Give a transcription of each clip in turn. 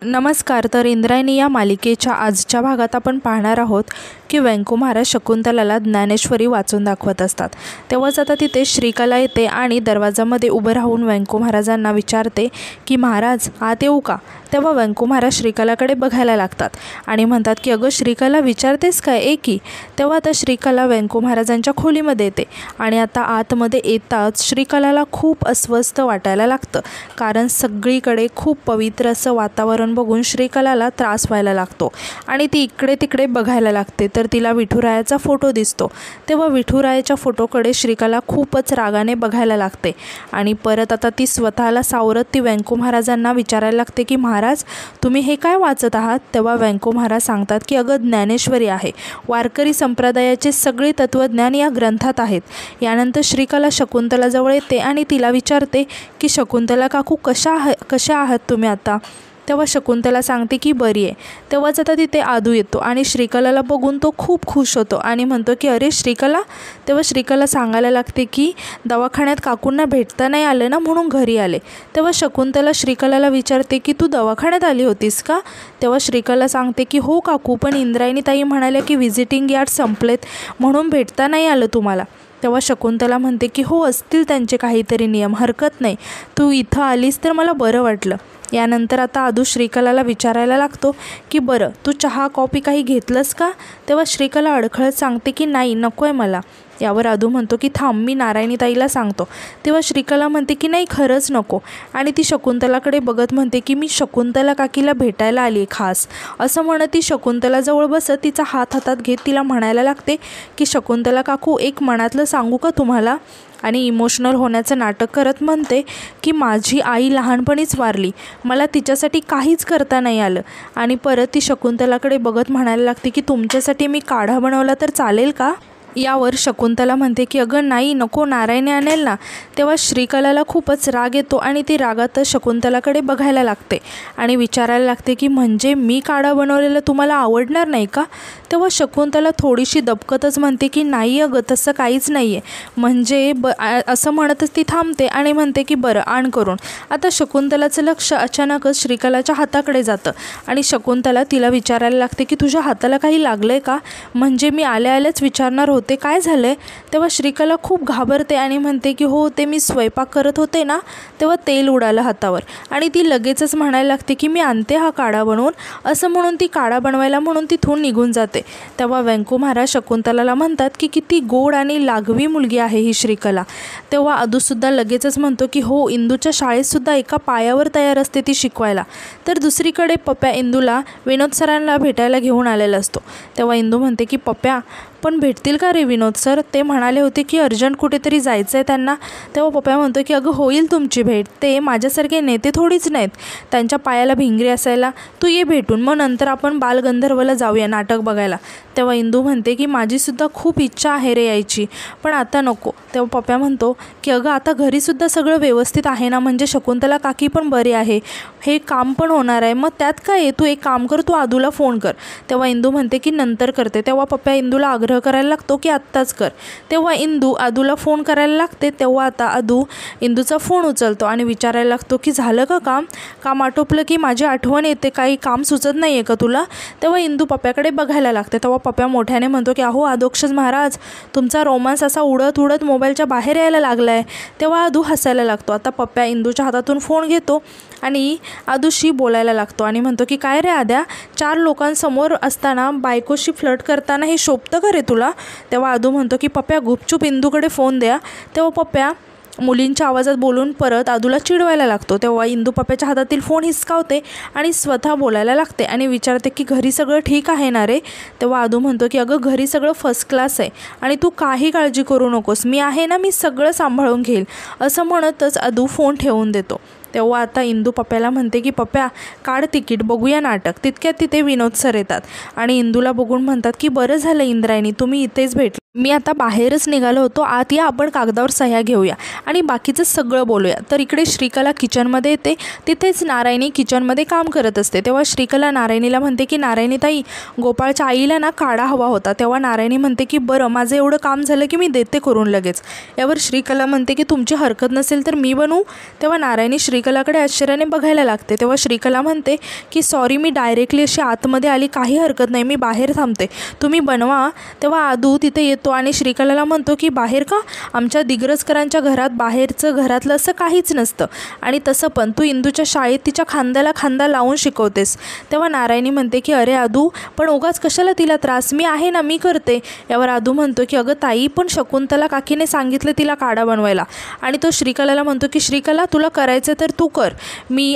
नमस्कार. तर इंद्रायणी या मालिकेच्या आजच्या भागात आपण पाहणार आहोत की व्यंकू महाराज शकुंतलाला ज्ञानेश्वरी वाचून दाखवत असतात. तेव्हाच आता तिथे श्रीकला येते आणि दरवाजामध्ये उभं राहून व्यंकू महाराजांना विचारते की महाराज आत येऊ का. तेव्हा व्यंकू महाराज श्रीकलाकडे बघायला लागतात आणि म्हणतात की अगं श्रीकला विचारतेस काय ए की. तेव्हा आता श्रीकला व्यंकू महाराजांच्या खोलीमध्ये येते आणि आता आतमध्ये येताच श्रीकलाला खूप अस्वस्थ वाटायला लागतं, कारण सगळीकडे खूप पवित्र असं वातावरण बघून श्रीकलाला त्रास व्हायला लागतो आणि ती इकडे तिकडे बघायला लागते. तर तिला विठुरायाचा फोटो दिसतो. तेव्हा विठुरायाच्या फोटोकडे श्रीकला खूपच रागाने बघायला लागते आणि परत आता ती स्वतःला सावरत ती व्यंकू महाराजांना विचारायला लागते की महाराज तुम्ही हे काय वाचत आहात. तेव्हा व्यंकू महाराज सांगतात की अगं ज्ञानेश्वरी आहे, वारकरी संप्रदायाचे सगळे तत्त्वज्ञान या ग्रंथात आहेत. यानंतर श्रीकला शकुंतलाजवळ येते आणि तिला विचारते की शकुंतला काकू कशा आहात तुम्ही आता. तेव्हा शकुंतला सांगते की बरी आहे. तेव्हाच आता तिथे आदू येतो आणि श्रीकलाला बघून तो खूप खुश होतो आणि म्हणतो की अरे श्रीकला. तेव्हा श्रीकला सांगायला लागते की दवाखान्यात काकूंना भेटता नाही आलं ना, म्हणून घरी आले. तेव्हा शकुंतला श्रीकलाला विचारते की तू दवाखान्यात आली होतीस का. तेव्हा श्रीकला सांगते की हो काकू, पण इंद्रायणी ताई म्हणाल्या की व्हिजिटिंग यार्ड संपलेत म्हणून भेटता नाही आलं तुम्हाला. तेव्हा शकुंतला म्हणते की हो असतील त्यांचे काहीतरी नियम, हरकत नाही, तू इथं आलीस तर मला बरं वाटलं. यानंतर आता आदू श्रीकलाला विचारायला लागतो की बरं तू चहा कॉफी काही घेतलंस का. तेव्हा श्रीकला अडखळत सांगते की नाही, नको आहे मला. यावर आदू म्हणतो की थांब मी नारायणी ताईला सांगतो. तेव्हा श्रीकला म्हणते की नाही खरंच नको, आणि ती शकुंतलाकडे बघत म्हणते की मी शकुंतला काकीला भेटायला आली खास. असं म्हणत ती शकुंतलाजवळ बसत तिचा हात हातात घेत तिला म्हणायला लागते की शकुंतला काकू एक मनातलं सांगू का तुम्हाला. आणि इमोशनल होण्याचं नाटक करत म्हणते की माझी आई लहानपणीच वारली, मला तिच्यासाठी काहीच करता नाही आलं. आणि परत ती शकुंतलाकडे बघत म्हणायला लागते की तुमच्यासाठी मी काढा बनवला तर चालेल का. यावर शकुंतला म्हणते की अगं नाही नको, नारायणी आणेल ना. तेव्हा श्रीकलाला खूपच राग येतो आणि ती रागातच शकुंतलाकडे बघायला लागते आणि विचारायला लागते की म्हणजे मी काढा बनवलेलं तुम्हाला आवडणार नाही का. तेव्हा शकुंतला थोडीशी दबकतच म्हणते की नाही अगं तसं काहीच नाही आहे, म्हणजे असं म्हणतच ती थांबते आणि म्हणते की बरं आण करून. आता शकुंतलाचं लक्ष अचानकच श्रीकलाच्या हाताकडे जातं आणि शकुंतला तिला विचारायला लागते की तुझ्या हाताला काही लागलं आहे का, म्हणजे मी आल्याच विचारणार होते काय झालं आहे. तेव्हा श्रीकला खूप घाबरते आणि म्हणते की हो ते मी स्वयंपाक करत होते ना तेव्हा तेल उडालं हातावर. आणि ती लगेचच म्हणायला लागते की मी आणते हा काढा बनवून. असं म्हणून ती काढा बनवायला म्हणून तिथून निघून जाते. तेव्हा व्यंकू महाराज शकुंतलाला म्हणतात की किती गोड आणि लागवी मुलगी आहे ही श्रीकला. तेव्हा आदूसुद्धा लगेचच म्हणतो की हो इंदूच्या शाळेतसुद्धा एका पायावर तयार असते ती शिकवायला. तर दुसरीकडे पप्प्या इंदूला विनोद सरांना भेटायला घेऊन आलेला असतो. तेव्हा इंदू म्हणते की पप्प्या पण भेटतील का रे विनोद सर, ते म्हणाले होते की अर्जंट कुठेतरी जायचं आहे त्यांना. तेव्हा पप्प्या म्हणतो की अगं होईल तुमची भेट, ते माझ्यासारखे नेते थोडीच नाहीत, त्यांच्या पायाला भिंगरी असायला. तू ये भेटून, मग नंतर आपण बालगंधर्वला जाऊया नाटक बघायला. तेव्हा इंदू म्हणते की माझीसुद्धा खूप इच्छा आहे रे यायची, पण आता नको. तेव्हा पप्प्या म्हणतो की अगं आता घरीसुद्धा सगळं व्यवस्थित आहे ना, म्हणजे शकुंतला काकी पण बरी आहे, हे काम पण होणार आहे, मग त्यात काय आहे, तू एक काम कर, तू आदूला फोन कर. तेव्हा इंदू म्हणते की नंतर करते. तेव्हा पप्प्या इंदूला आग्रह करायला लागतो की आत्ताच कर. तेव्हा इंदू आदूला फोन करायला लागते. तेव्हा आता आदू इंदूचा फोन उचलतो आणि विचारायला लागतो की झालं का काम आटोपलं की माझी आठवण येते, काही काम सुचत नाही आहे का तुला. तेव्हा इंदू पप्प्याकडे बघायला लागते. तेव्हा पप्प्या मोठ्याने म्हणतो की अहो अधोक्षज महाराज, तुमचा रोमांस असा उडत उडत मोबाईलच्या बाहेर यायला लागला आहे. तेव्हा आदू हसायला लागतो. आता पप्प्या इंदूच्या हातातून फोन घेतो आणि आदूशी बोलायला लागतो आणि म्हणतो की काय रे आद्या, 4 लोकांसमोर असताना बायकोशी फ्लर्ट करताना हे शोभतं का रे तुला. तेव्हा आदू म्हणतो की पप्प्या गुपचूप इंदूकडे फोन द्या. तेव्हा पप्प्या मुलींच्या आवाजात बोलून परत आदूला चिडवायला लागतो. तेव्हा इंदू पप्प्याच्या हातातील फोन हिसकावते आणि स्वतः बोलायला लागते आणि विचारते की घरी सगळं ठीक आहे ना रे. तेव्हा आदू म्हणतो की अगं घरी सगळं फर्स्ट क्लास आहे आणि तू काही काळजी करू नकोस, मी आहे ना, मी सगळं सांभाळून घेईल. असं म्हणतच आदू फोन ठेवून देतो. तेव्हा आता इंदू पप्प्याला म्हणते की पप्प्या काढ तिकीट, बघूया नाटक. तितक्यात तिथे विनोद सर येतात आणि इंदूला बघून म्हणतात की बरं झालं इंद्रायणी तुम्ही इथेच भेटले, मी आता बाहेरच निघालो होतो, आत या आपण कागदावर सह्या घेऊया आणि बाकीचं सगळं बोलूया. तर इकडे श्रीकला किचनमध्ये येते. तिथेच नारायणी किचनमध्ये काम करत असते. तेव्हा श्रीकला नारायणीला म्हणते की नारायणी ताई, गोपाळच्या आईला ना काढा हवा होता. तेव्हा नारायणी म्हणते की बरं माझं एवढं काम झालं की मी देते करून लगेच. यावर श्रीकला म्हणते की तुमची हरकत नसेल तर मी बनवू. तेव्हा नारायणी श्रीकलाकडे आश्चर्याने बघायला लागते। तेव्हा श्रीकला म्हणते की सॉरी, मी डायरेक्टली अशी आतमध्ये आली, काही हरकत नाही, मी बाहेर थांबते, तुम्ही बनवा। तेव्हा आदू तिथे येतो आणि श्रीकलाला म्हणतो की बाहेर का? आमच्या दिग्रजकरांच्या घरात बाहेरचं घरातलं असं काहीच नसतं, आणि तसं पण तू इंदूच्या शाळेत तिच्या खांद्याला खांदा लावून शिकवतेस। तेव्हा नारायणी म्हणते की अरे आदू, पण उगाच कशाला तिला त्रास, मी आहे ना, मी करते। यावर आदू म्हणतो की अगं ताई, पण शकुंतला काकीने सांगितलं तिला काढा बनवायला, आणि तो श्रीकलाला म्हणतो की श्रीकला तुला करायचं तर तू कर,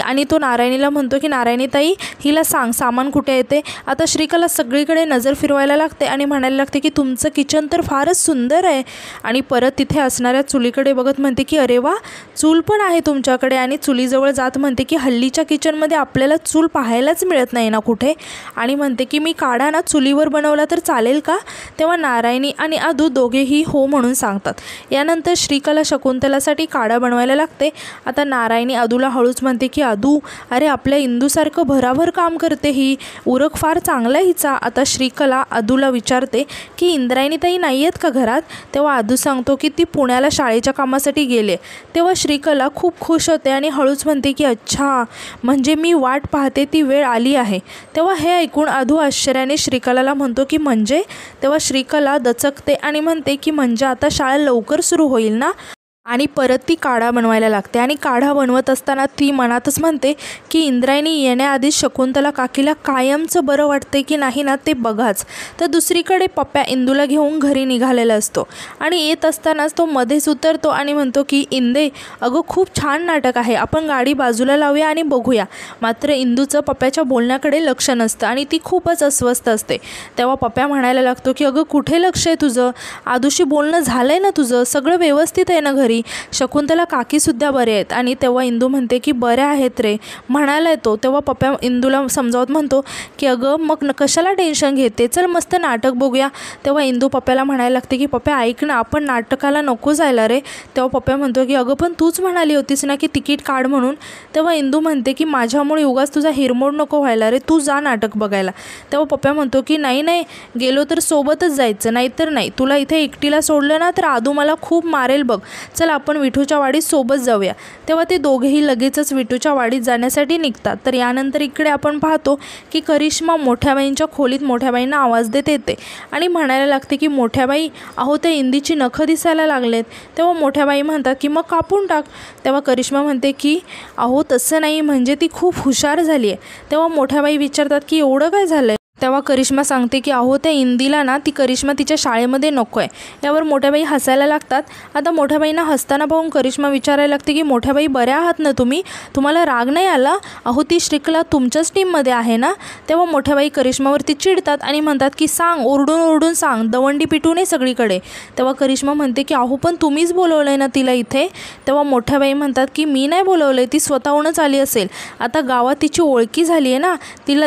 आणि तो नारायणीला म्हणतो की नारायणी ताई हिला सांग सामान कुठे येते। आता श्रीकला सगळीकडे नजर फिरवायला लागते आणि म्हणायला लागते की तुमचं किचन तर फारच सुंदर आहे, आणि परत तिथे असणाऱ्या चुलीकडे बघत म्हणते की अरे वा, चूल पण आहे तुमच्याकडे, आणि चुलीजवळ जात म्हणते की हल्लीच्या किचनमध्ये आपल्याला चूल पाहायलाच मिळत नाही ना कुठे, आणि म्हणते की मी काढा ना चुलीवर बनवला तर चालेल का? तेव्हा नारायणी आणि आदू दोघेही हो म्हणून सांगतात। यानंतर श्रीकला शकुंतलासाठी काढा बनवायला लागते। आता नारायणी आदूला हळूच म्हणते की आदू, अरे आपल्या इंदूसारखं भराभर काम करते ही, उरक फार चांगला हिचा। आता श्रीकला आदूला विचारते की इंद्रायणी ताई नाही आहेत का घरात? तेव्हा आदू सांगतो की ती पुण्याला शाळेच्या कामासाठी गेले। तेव्हा श्रीकला खूप खुश होते आणि हळूच म्हणते की अच्छा, म्हणजे मी वाट पाहते ती वेळ आली आहे। तेव्हा हे ऐकून आदू आश्चर्याने श्रीकलाला म्हणतो की म्हणजे? तेव्हा श्रीकला दचकते आणि म्हणते की म्हणजे आता शाळा लवकर सुरू होईल ना, आणि परत ती काढा बनवायला लागते। आणि काढा बनवत असताना ती मनातच म्हणते की इंद्रायणी येण्याआधी शकुंतला काकीला कायमचं बरं वाटते की नाही ना ते बघाच। तर दुसरीकडे पप्प्या इंदूला घेऊन घरी निघालेला असतो, आणि येत असतानाच तो मध्येच उतरतो आणि म्हणतो की इंदे, अगं खूप छान नाटक आहे, आपण गाडी बाजूला लावूया आणि बघूया। मात्र इंदूचं पप्प्याच्या बोलण्याकडे लक्ष नसतं आणि ती खूपच अस्वस्थ असते। तेव्हा पप्प्या म्हणायला लागतो की अगं कुठे लक्ष आहे तुझं, आदूशी बोलणं झालंय ना तुझं, सगळं व्यवस्थित आहे ना घरी, शकुंतला काकीसुद्धा बरे आहेत? आणि तेव्हा इंदू म्हणते की बऱ्या आहेत रे, म्हणायला येतो। तेव्हा पप्प्या इंदूला समजावत म्हणतो की अगं मग कशाला टेन्शन घेते, चल मस्त नाटक बघूया। तेव्हा इंदू पप्प्याला म्हणायला लागते की पप्प्या ऐक ना, आपण नाटकाला नको जायला रे। तेव्हा पप्प्या म्हणतो की अगं पण तूच म्हणाली होतीस ना की तिकीट काढ म्हणून। तेव्हा इंदू म्हणते की माझ्यामुळे उगाच तुझा हिरमोड नको व्हायला रे, तू जा नाटक बघायला। तेव्हा पप्प्या म्हणतो की नाही नाही, गेलो तर सोबतच जायचं, नाहीतर नाही, तुला इथे एकटीला सोडलं ना तर आदू मला खूप मारेल बघ, चल आपण विठूच्या वाडीत सोबत जाऊया। तेव्हा ते दोघेही लगेचच विठूच्या वाडीत जाण्यासाठी निघतात। तर यानंतर इकडे आपण पाहतो की करिश्मा मोठ्याबाईंच्या खोलीत मोठ्याबाईंना आवाज देत येते आणि म्हणायला लागते की मोठ्याबाई, अहो त्या इंदीची नखं दिसायला लागलेत। तेव्हा मोठ्याबाई म्हणतात की मग कापून टाक। तेव्हा करिश्मा म्हणते की अहो तसं नाही, म्हणजे ती खूप हुशार झाली आहे। तेव्हा मोठ्याबाई विचारतात की एवढं काय झालंय? तेव्हा करिश्मा सांगते की अहो त्या इंदीला ना ती करिश्मा तिच्या शाळेमध्ये नको आहे। यावर मोठ्याबाई हसायला लागतात। आता मोठ्याबाईंना हसताना पाहून करिश्मा विचारायला लागते की मोठ्याबाई बऱ्या आहात ना तुम्ही, तुम्हाला राग नाही आला? अहो ती श्रीकला तुमच्याच टीममध्ये आहे ना। तेव्हा मोठ्याबाई करिश्मावरती चिडतात आणि म्हणतात की सांग, ओरडून ओरडून सांग, दवंडी पिटू नये सगळीकडे। तेव्हा करिश्मा म्हणते की अहो पण तुम्हीच बोलवलं आहे ना तिला इथे। तेव्हा मोठ्याबाई म्हणतात की मी नाही बोलवलं आहे, ती स्वतःहूनच आली असेल, आता गावात तिची ओळखी झाली आहे ना,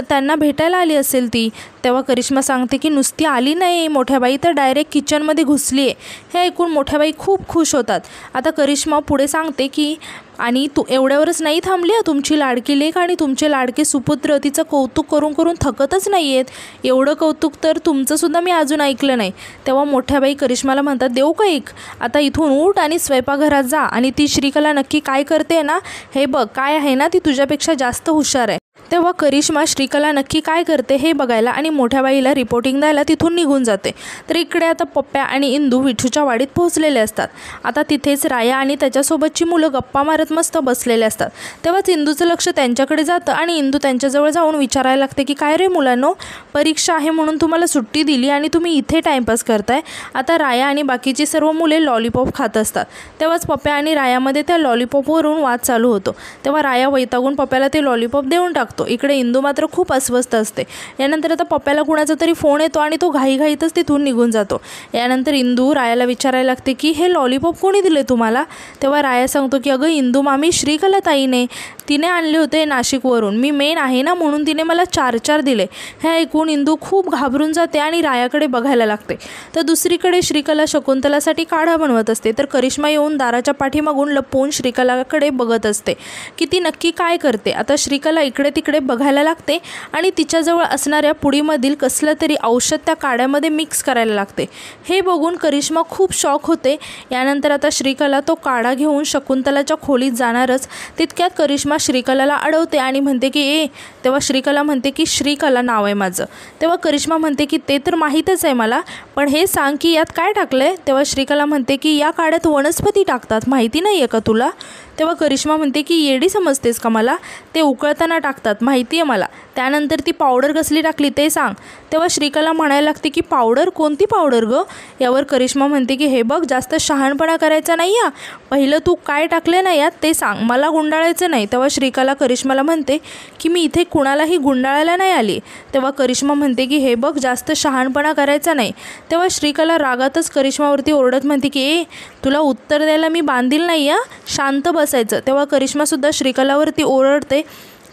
त्यांना भेटायला आली असेल ती। तेव्हा करिश्मा सांगते की नुसती आली नाही मोठ्याबाई, तर डायरेक्ट किचनमध्ये घुसली आहे। हे ऐकून मोठ्याबाई खूप खुश होतात। आता करिश्मा पुढे सांगते की आणि तू एवढ्यावरच नाही थांबली, तुमची लाडकी लेक आणि तुमचे लाडके सुपुत्र तिचं कौतुक करून करून थकतच नाही आहेत, एवढं कौतुक तर तुमचंसुद्धा मी अजून ऐकलं नाही। तेव्हा मोठ्याबाई करिश्माला म्हणतात देऊ का एक, आता इथून उठ आणि स्वयंपाकघरात जा आणि ती श्रीकला नक्की काय करते ना हे बघ, काय आहे ना ती तुझ्यापेक्षा जास्त हुशार आहे। तेव्हा करिश्मा श्रीकला नक्की काय करते हे बघायला आणि मोठ्याबाईला रिपोर्टिंग द्यायला तिथून निघून जाते। तर इकडे आता पप्प्या आणि इंदू विठूच्या वाडीत पोहोचलेले असतात। आता तिथेच राया आणि त्याच्यासोबतची मुलं गप्पा मारत मस्त बसलेले असतात। तेव्हाच इंदूचं लक्ष त्यांच्याकडे जातं आणि इंदू त्यांच्याजवळ जाऊन विचारायला लागते की काय रे मुलांनो, परीक्षा आहे म्हणून तुम्हाला सुट्टी दिली आणि तुम्ही इथे टाईमपास करताय। आता राया आणि बाकीची सर्व मुले लॉलीपॉप खात असतात। तेव्हाच पप्प्या आणि रायामध्ये त्या लॉलीपॉपवरून वाद चालू होतो। तेव्हा राया वैतागून पप्प्याला ते लॉलीपॉप देऊन टाकतो। इकडे इंदू मात्र खूप अस्वस्थ असते। यानंतर आता पप्प्याला कुणाचा तरी फोन येतो आणि तो घाईघाईतच तिथून निघून जातो। यानंतर इंदू रायाला विचारायला लागते की हे लॉलीपॉप कोणी दिले तुम्हाला? तेव्हा राया सांगतो की अगं इंदू मामी, श्रीकला ताईने, तिने आणले होते नाशिकवरून, मी मेन आहे ना म्हणून तिने मला 4 दिले। हे ऐकून इंदू खूप घाबरून जाते आणि रायाकडे बघायला लागते। तर दुसरीकडे श्रीकला शकुंतलासाठी काढा बनवत असते। तर करिश्मा येऊन दाराच्या पाठीमागून लपवून श्रीकलाकडे बघत असते की ती नक्की काय करते। आता श्रीकला इकडे तिकडे तिकडे बघायला लागते आणि तिच्याजवळ असणाऱ्या पुडीमधील कसलं तरी औषध त्या काड्यामध्ये मिक्स करायला लागते। हे बघून करिश्मा खूप शॉक होते। यानंतर आता श्रीकला तो काढा घेऊन शकुंतलाच्या खोलीत जाणारच तितक्यात करिश्मा श्रीकलाला अडवते आणि म्हणते की तेव्हा श्रीकला म्हणते की श्रीकला नाव आहे माझं। तेव्हा करिश्मा म्हणते की ते तर माहीतच आहे मला, पण हे सांग की यात काय टाकलंय। तेव्हा श्रीकला म्हणते की या काड्यात वनस्पती टाकतात, माहिती नाही आहे का तुला। तेव्हा करिश्मा म्हणते की येडी समजतेस का मला, ते उकळताना टाकतात माहिती आहे मला। त्यानंतर ती पावडर कसली टाकली ते सांग। तेव्हा श्रीकला म्हणायला लागते की पावडर, कोणती पावडर गं। यावर करिश्मा म्हणते की हे बघ जास्त शहाणपणा करायचा नाही या, पहिलं तू काय टाकले ना यात ते सांग, मला गुंडाळायचं नाही। तेव्हा श्रीकला करिश्माला म्हणते की मी इथे कुणालाही गुंडाळायला नाही आली। तेव्हा करिश्मा म्हणते की हे बघ जास्त शहाणपणा करायचा नाही। तेव्हा श्रीकला रागातच करिश्मावरती ओरडत म्हणते की तुला उत्तर द्यायला मी बांधील नाही या, शांत बसायचं। तेव्हा करिश्मासुद्धा श्रीकलावरती ओरडते।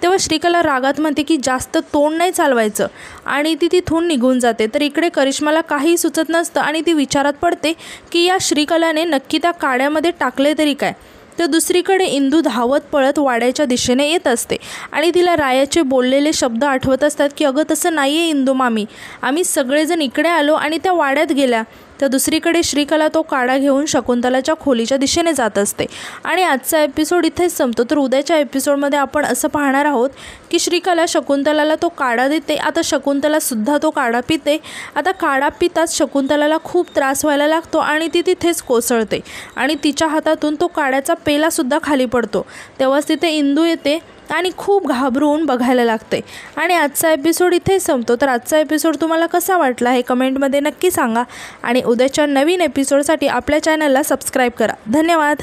तेव्हा श्रीकला रागात म्हणते की जास्त तोंड नाही चालवायचं आणि ती तिथून निघून जाते। तर इकडे करिश्माला काही सुचत नसतं आणि ती विचारात पडते की या श्रीकलाने नक्की त्या काड्यामध्ये टाकले तरी काय। तर दुसरीकडे इंदू धावत पळत वाड्याच्या दिशेने येत असते आणि तिला रायाचे बोललेले शब्द आठवत असतात की अगं तसं नाही आहे इंदू मामी, आम्ही सगळेजण इकडे आलो आणि त्या वाड्यात गेल्या। तर दुसरीकडे श्रीकला तो काढा घेऊन शकुंतलाच्या खोलीच्या दिशेने जात असते आणि आजचा एपिसोड इथेच संपतो। तर उद्याच्या एपिसोडमध्ये आपण असं पाहणार आहोत की श्रीकला शकुंतलाला तो काढा देते। आता शकुंतलासुद्धा तो काढा पिते। आता काढा पिताच शकुंतलाला खूप त्रास व्हायला लागतो आणि ती तिथेच कोसळते आणि तिच्या हातातून तो काड्याचा पेलासुद्धा खाली पडतो। तेव्हाच तिथे इंदू येते आणि खूप घाबरून बघायला लागते आणि आजचा एपिसोड इथे संपतो। तर आजचा एपिसोड तुम्हाला कसा वाटला हे कमेंटमध्ये नक्की सांगा आणि उद्याच्या नवीन एपिसोडसाठी आपल्या चॅनलला सबस्क्राईब करा। धन्यवाद।